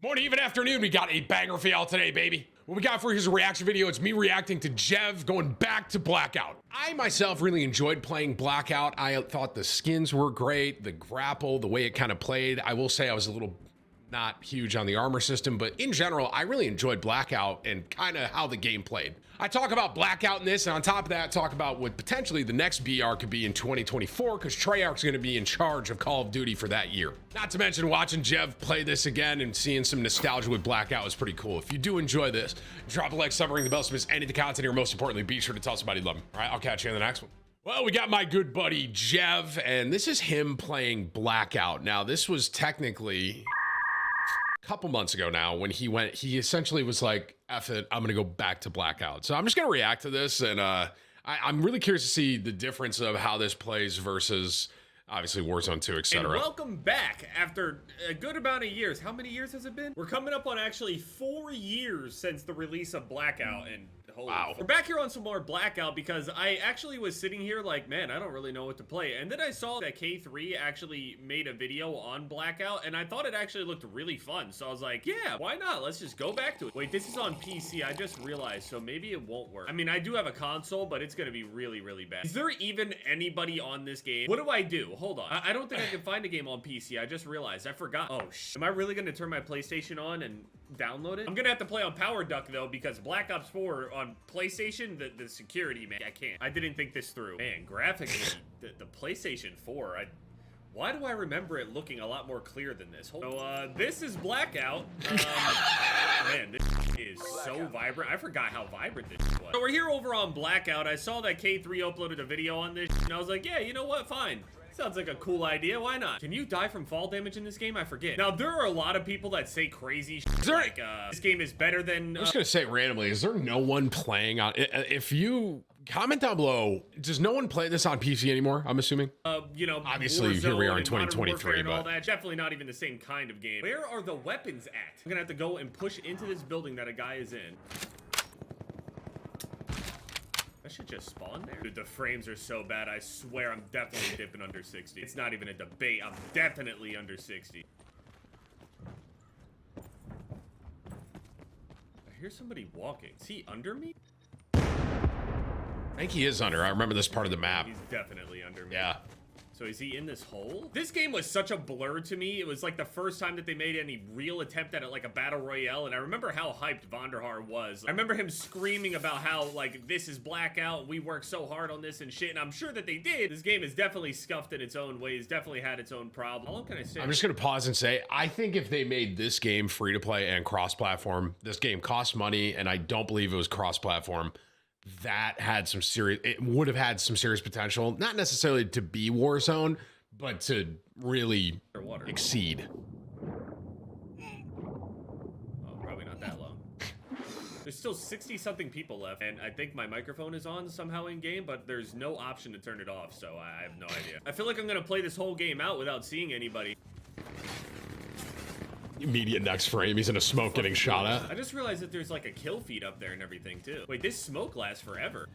Morning, even afternoon, we got a banger for y'all today, baby. What we got for you is a reaction video. It's me reacting to Jev going back to Blackout. I myself really enjoyed playing Blackout. I thought the skins were great, the grapple, the way it kind of played. I will say I was a little not huge on the armor system, but in general, I really enjoyed Blackout and kind of how the game played. I talk about Blackout in this, and on top of that, talk about what potentially the next BR could be in 2024, because Treyarch's going to be in charge of Call of Duty for that year. Not to mention watching Jev play this again and seeing some nostalgia with Blackout was pretty cool. If you do enjoy this, drop a like, sub, ring the bell, so miss any of the content here. Most importantly, be sure to tell somebody you love them. All right, I'll catch you in the next one. Well, we got my good buddy Jev, and this is him playing Blackout. Now, this was technically couple months ago now when he essentially was like, F it, I'm gonna go back to Blackout. So I'm just gonna react to this, and I'm really curious to see the difference of how this plays versus obviously Warzone 2, etc. And welcome back after a good amount of years. How many years has it been? We're coming up on actually 4 years since the release of Blackout, and wow. We're back here on some more Blackout because I actually was sitting here like, man, I don't really know what to play. And then I saw that K3 actually made a video on Blackout, and I thought it actually looked really fun. So I was like, yeah, why not? Let's just go back to it. Wait, this is on PC. I just realized, so maybe it won't work. I mean, I do have a console, but it's gonna be really, really bad. Is there even anybody on this game? What do I do? Hold on. I don't think I can find a game on PC. I just realized. I forgot. Oh, Am I really gonna turn my PlayStation on and download it? I'm gonna have to play on Power Duck, though, because Black Ops 4 on PlayStation, the security, man, I can't. I didn't think this through. Man, graphically, the PlayStation 4, why do I remember it looking a lot more clear than this? So, this is Blackout. Man, this is so vibrant. I forgot how vibrant this was. So we're here over on Blackout. I saw that K3 uploaded a video on this, and I was like, yeah, you know what? Fine. Sounds like a cool idea. Why not? Can you die from fall damage in this game? I forget. Now, there are a lot of people that say crazy shit, like, this game is better than... I'm just gonna say randomly, is there no one playing on... If you comment down below, does no one play this on PC anymore, I'm assuming? You know, obviously, here we are in 2023, and but... all that. Definitely not even the same kind of game. Where are the weapons at? I'm gonna have to go and push into this building that a guy is in. I should just spawn there. Dude, the frames are so bad. I swear I'm definitely dipping under 60. It's not even a debate. I'm definitely under 60. I hear somebody walking. Is he under me? I think he is under. I remember this part of the map. He's definitely under me. Yeah. So is he in this hole? This game was such a blur to me. It was like the first time that they made any real attempt at it, like a battle royale, and I remember how hyped Vonderhaar was. I remember him screaming about how, like, this is Blackout, we worked so hard on this and shit, and I'm sure that they did. This game is definitely scuffed in its own ways, definitely had its own problems. How long can I say? I'm just gonna pause and say, I think if they made this game free to play and cross-platform, this game cost money, and I don't believe it was cross-platform, that had some serious, it would have had some serious potential, not necessarily to be Warzone, but to really exceed. Oh, probably not that long. There's still 60 something people left, and I think my microphone is on somehow in game, but there's no option to turn it off, so I have no idea. I feel like I'm gonna play this whole game out without seeing anybody. Immediate next frame, he's in a smoke getting shot at. I just realized that there's like a kill feed up there and everything too. Wait, this smoke lasts forever.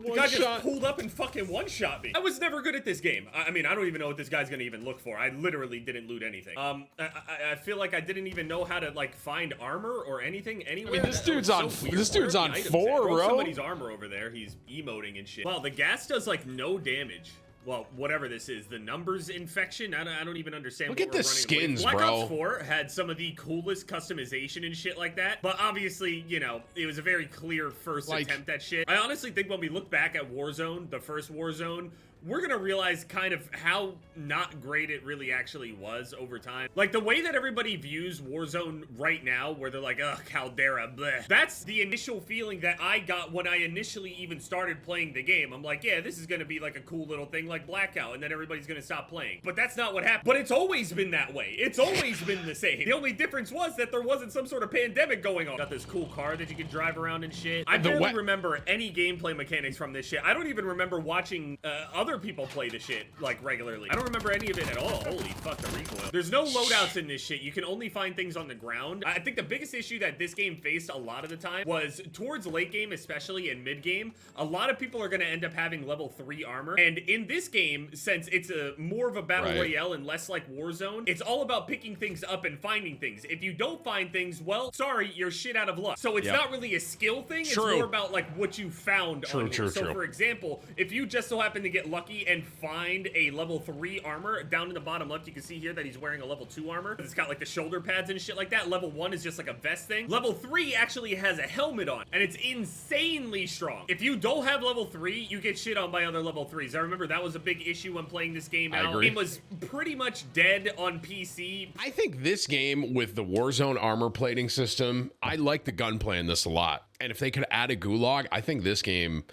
The guy just pulled up and fucking one-shot me. I was never good at this game. I mean, I don't even know what this guy's gonna even look for. I literally didn't loot anything. I feel like I didn't even know how to like find armor or anything anywhere. I mean, this dude's on 4, bro. Somebody's armor over there. He's emoting and shit. Wow, the gas does like no damage. Well, whatever this is, the numbers infection, I don't even understand. Look at the skins, bro. Black Ops 4 had some of the coolest customization and shit like that, but obviously, you know, it was a very clear first attempt at shit. I honestly think when we look back at Warzone, the first Warzone, we're gonna realize kind of how not great it really actually was over time. Like, the way that everybody views Warzone right now, where they're like, ugh, Caldera, bleh. That's the initial feeling that I got when I initially even started playing the game. I'm like, yeah, this is gonna be like a cool little thing like Blackout, and then everybody's gonna stop playing. But that's not what happened. But it's always been that way. It's always been the same. The only difference was that there wasn't some sort of pandemic going on. Got this cool car that you can drive around and shit. I barely remember any gameplay mechanics from this shit. I don't even remember watching other other people play the shit, like, regularly. I don't remember any of it at all. Holy fuck, the recoil. There's no loadouts in this shit. You can only find things on the ground. I think the biggest issue that this game faced a lot of the time was towards late game, especially in mid game, a lot of people are going to end up having level 3 armor. And in this game, since it's more of a battle royale and less like Warzone, it's all about picking things up and finding things. If you don't find things, well, sorry, you're shit out of luck. So it's not really a skill thing. It's more about like what you found on here. So for example, if you just so happen to get lucky and find a level 3 armor, down in the bottom left, you can see here that he's wearing a level 2 armor. It's got like the shoulder pads and shit like that. Level 1 is just like a vest thing. Level 3 actually has a helmet on, and it's insanely strong. If you don't have level 3, you get shit on by other level 3s. I remember that was a big issue when playing this game out. It was pretty much dead on PC. I think this game with the Warzone armor plating system, I like the gunplay in this a lot. And if they could add a gulag, I think this game,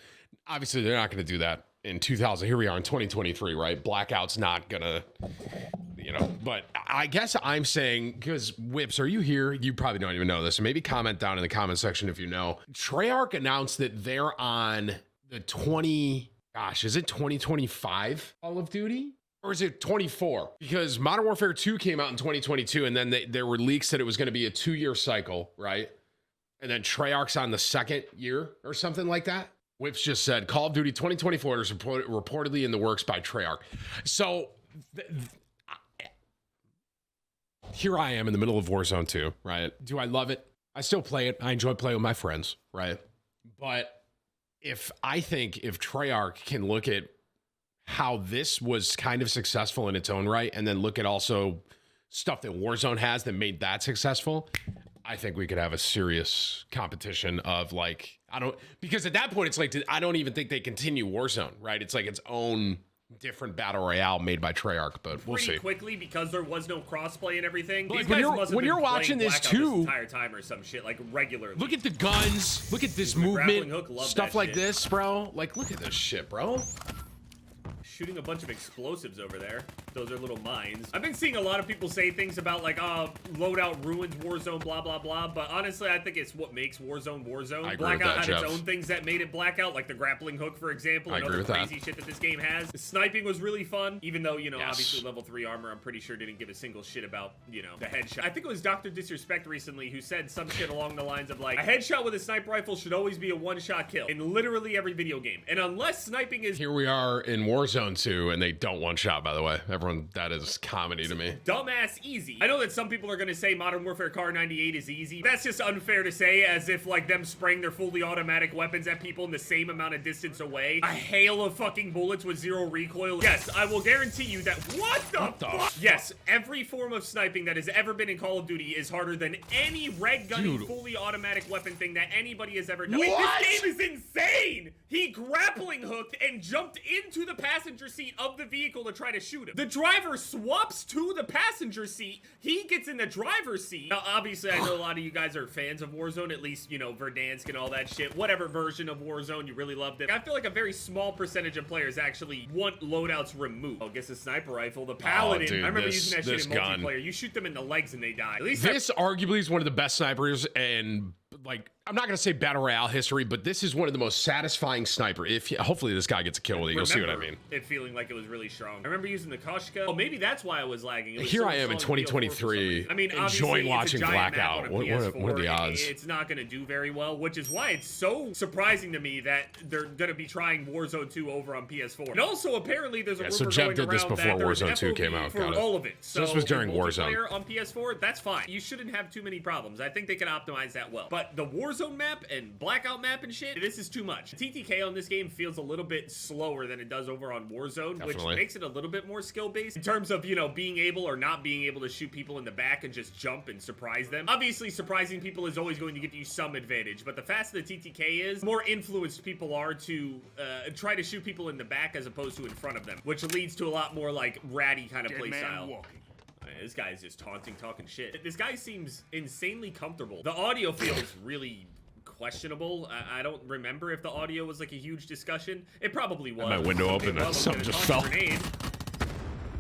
obviously they're not going to do that in 2000. Here we are in 2023, right? Blackout's not gonna, you know, but I guess I'm saying, because Whips, are you here? You probably don't even know this. So maybe comment down in the comment section if you know. Treyarch announced that they're on the is it 2025 Call of Duty? Or is it 24? Because Modern Warfare 2 came out in 2022, and then there were leaks that it was going to be a 2-year cycle, right? And then Treyarch's on the 2nd year or something like that. Whips just said Call of Duty 2024 is reportedly in the works by Treyarch. So here I am in the middle of Warzone 2, right? Do I love it? I still play it. I enjoy playing with my friends, right? But if Treyarch can look at how this was kind of successful in its own right, and then look at also stuff that Warzone has that made that successful, I think we could have a serious competition of like, because at that point it's like, I don't even think they continue Warzone, right? It's like its own different battle royale made by Treyarch, but we'll see. Pretty quickly, because there was no crossplay and everything. Like when you're watching this too, entire time or some shit, like regularly. Look at the guns, look at this movement, stuff like this, bro. Like, look at this shit, bro. Shooting a bunch of explosives over there. Those are little mines. I've been seeing a lot of people say things about like, loadout ruins Warzone, blah, blah, blah. But honestly, I think it's what makes Warzone Warzone. Blackout had its own things that made it Blackout, like the grappling hook, for example, and other crazy shit that this game has. The sniping was really fun, even though, you know, obviously level 3 armor, I'm pretty sure didn't give a single shit about, you know, the headshot. I think it was Dr. Disrespect recently who said some shit along the lines of like, a headshot with a sniper rifle should always be a one-shot kill in literally every video game. And unless sniping is... Here we are in Warzone 2, and they don't one-shot, by the way. Everyone, that is comedy to me. Dumbass easy. I know that some people are going to say Modern Warfare Car 98 is easy. That's just unfair to say, as if like them spraying their fully automatic weapons at people in the same amount of distance away. A hail of fucking bullets with 0 recoil. Yes, I will guarantee you that... What the fuck? Yes, every form of sniping that has ever been in Call of Duty is harder than any red gunny fully automatic weapon thing that anybody has ever done. Wait, this game is insane! He grappling hooked and jumped into the passenger seat of the vehicle to try to shoot him. The driver swaps to the passenger seat. He gets in the driver's seat. Now, obviously, I know a lot of you guys are fans of Warzone, at least, you know, Verdansk and all that shit. Whatever version of Warzone, you really loved it. I feel like a very small percentage of players actually want loadouts removed. I guess a sniper rifle, the Paladin. I remember using that shit in multiplayer. You shoot them in the legs and they die. At least this arguably is one of the best snipers, and like, I'm not gonna say battle royale history, but this is one of the most satisfying sniper. Hopefully this guy gets a kill with it. You'll see what I mean. It feeling like it was really strong. I remember using the Koshka. Oh, maybe that's why I was lagging. Here I am in 2023. I mean, enjoying watching Blackout. What are the odds? It's not gonna do very well, which is why it's so surprising to me that they're gonna be trying Warzone 2 over on PS4. And also, apparently, there's a rumor so Jeff going did this around before that Warzone 2 came out. For all of it. So this was during Warzone. On PS4, that's fine. You shouldn't have too many problems. I think they can optimize that well. But the Warzone map and Blackout map and shit, this is too much. TTK on this game feels a little bit slower than it does over on Warzone, which makes it a little bit more skill-based in terms of, you know, being able or not being able to shoot people in the back and just jump and surprise them. Obviously, surprising people is always going to give you some advantage, but the faster the TTK is, more influenced people are to try to shoot people in the back as opposed to in front of them, which leads to a lot more, like, ratty kind of playstyle. This guy is just taunting, talking shit. This guy seems insanely comfortable. The audio feels really questionable. I don't remember if the audio was like a huge discussion. It probably was. My window opened and something just fell.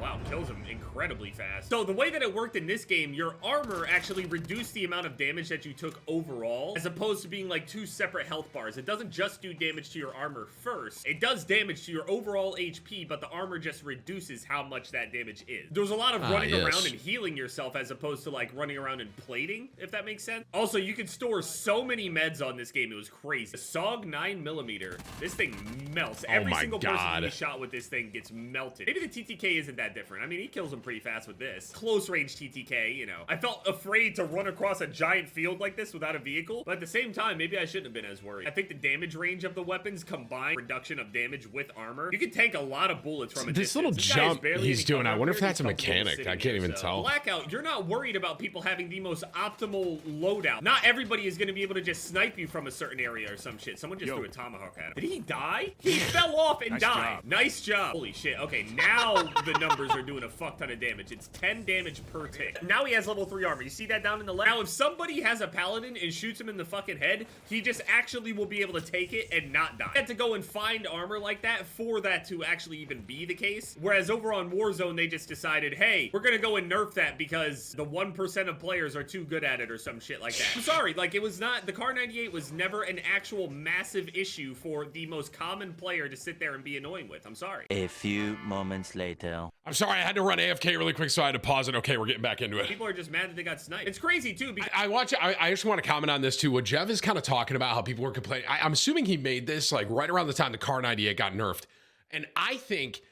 wow, kills him incredibly fast. So the way that it worked in this game, your armor actually reduced the amount of damage that you took overall, as opposed to being like 2 separate health bars. It doesn't just do damage to your armor first. It does damage to your overall HP, but the armor just reduces how much that damage is. There was a lot of running around and healing yourself as opposed to like running around and plating, if that makes sense. Also, you could store so many meds on this game. It was crazy. The SOG 9mm, this thing melts. Every single person you shot with this thing gets melted. Maybe the TTK isn't that different. I mean, he kills him pretty fast with this. Close range TTK, you know. I felt afraid to run across a giant field like this without a vehicle, but at the same time, maybe I shouldn't have been as worried. I think the damage range of the weapons combined reduction of damage with armor, you can tank a lot of bullets from a distance. This little jump he's doing, I wonder if that's a mechanic. I can't even tell. Blackout, you're not worried about people having the most optimal loadout. Not everybody is going to be able to just snipe you from a certain area or some shit. Someone just threw a tomahawk at him. Did he die? He fell off and died. Nice job. Holy shit. Okay, now the numbers are doing a fuck ton of damage. It's 10 damage per tick. Now he has level 3 armor. You see that down in the left? Now, if somebody has a paladin and shoots him in the fucking head, he just actually will be able to take it and not die. I had to go and find armor like that for that to actually even be the case. Whereas over on Warzone, they just decided, hey, we're gonna go and nerf that because the 1% of players are too good at it or some shit like that. I'm sorry, like it was not, the Kar 98 was never an actual massive issue for the most common player to sit there and be annoying with. I'm sorry. A few moments later. I'm sorry, I had to run AFK really quick, so I had to pause it. Okay, we're getting back into it. People are just mad that they got sniped. It's crazy too. Because I just want to comment on this too. What Jev is kind of talking about, how people were complaining. I'm assuming he made this like right around the time the Kar 98 got nerfed. And I think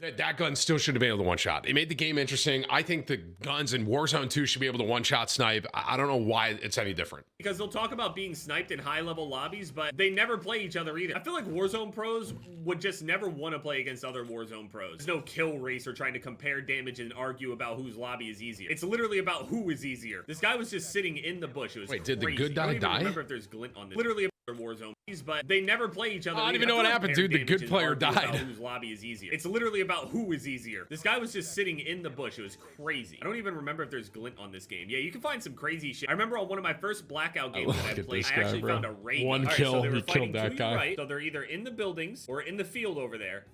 that gun still should have been able to one-shot. It made the game interesting. I think the guns in Warzone 2 should be able to one-shot snipe. I don't know why it's any different. Because they'll talk about being sniped in high-level lobbies, but they never play each other either. I feel like Warzone pros would just never want to play against other Warzone pros. There's no kill race or trying to compare damage and argue about whose lobby is easier. It's literally about who is easier. This guy was just sitting in the bush. It was crazy. Did the good guy die? I don't remember if there's glint on this. Literally Warzone, but they never play each other. I don't even know what happened, dude. The good player died. Whose lobby is easier. It's literally about who is easier. This guy was just sitting in the bush. It was crazy. I don't even remember if there's glint on this game. Yeah, you can find some crazy shit. I remember on one of my first Blackout games that I played, I actually found a raid. One kill, he killed that guy. Right, so they're either in the buildings or in the field over there.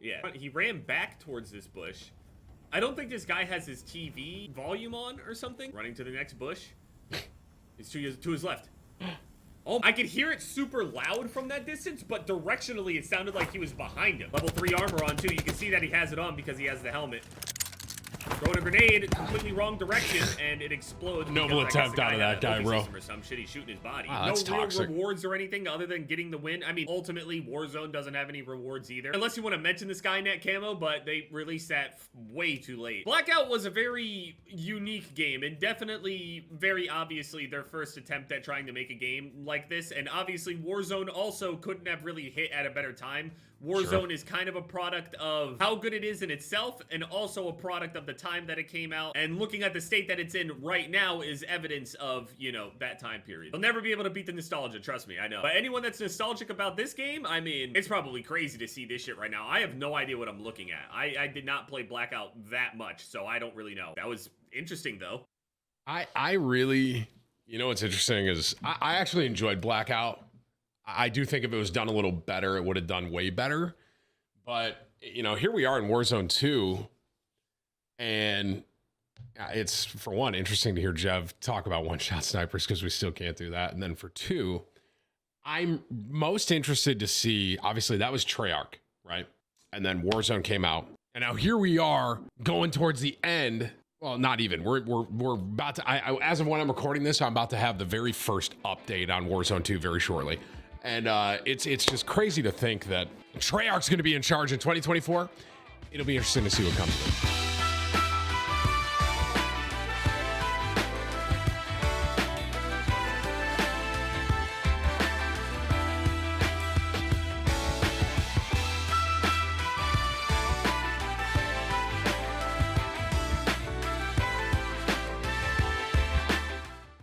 Yeah, he ran back towards this bush. I don't think this guy has his TV volume on or something. Running to the next bush. He's to his left. Oh, I could hear it super loud from that distance, but directionally it sounded like he was behind him. Level 3 armor on too. You can see that he has it on because he has the helmet. Throwing a grenade, completely wrong direction, and it explodes. Noble attempt out of that guy, bro. Or some shit, he's shooting his body. Wow, that's no real toxic. rewards or anything other than getting the win. I mean, ultimately, Warzone doesn't have any rewards either. Unless you want to mention the Skynet camo, but they released that way too late. Blackout was a very unique game, and definitely, very obviously, their first attempt at trying to make a game like this. And obviously, Warzone also couldn't have really hit at a better time. Warzone is kind of a product of how good it is in itself, and also a product of the time that it came out. And looking at the state that it's in right now is evidence of, you know, that time period. They'll never be able to beat the nostalgia, trust me, I know. But anyone that's nostalgic about this game, I mean, it's probably crazy to see this shit right now. I have no idea what I'm looking at. I did not play Blackout that much, so I don't really know. That was interesting, though. I really, you know what's interesting is I actually enjoyed Blackout. I do think if it was done a little better, it would have done way better. But, you know, here we are in Warzone 2. And it's, for one, interesting to hear Jev talk about one-shot snipers because we still can't do that. And then for two, I'm most interested to see, obviously, that was Treyarch, right? And then Warzone came out. And now here we are going towards the end. Well, not even. We're about to, as of when I'm recording this, I'm about to have the very first update on Warzone 2 very shortly. And it's just crazy to think that Treyarch's going to be in charge in 2024. It'll be interesting to see what comes of it.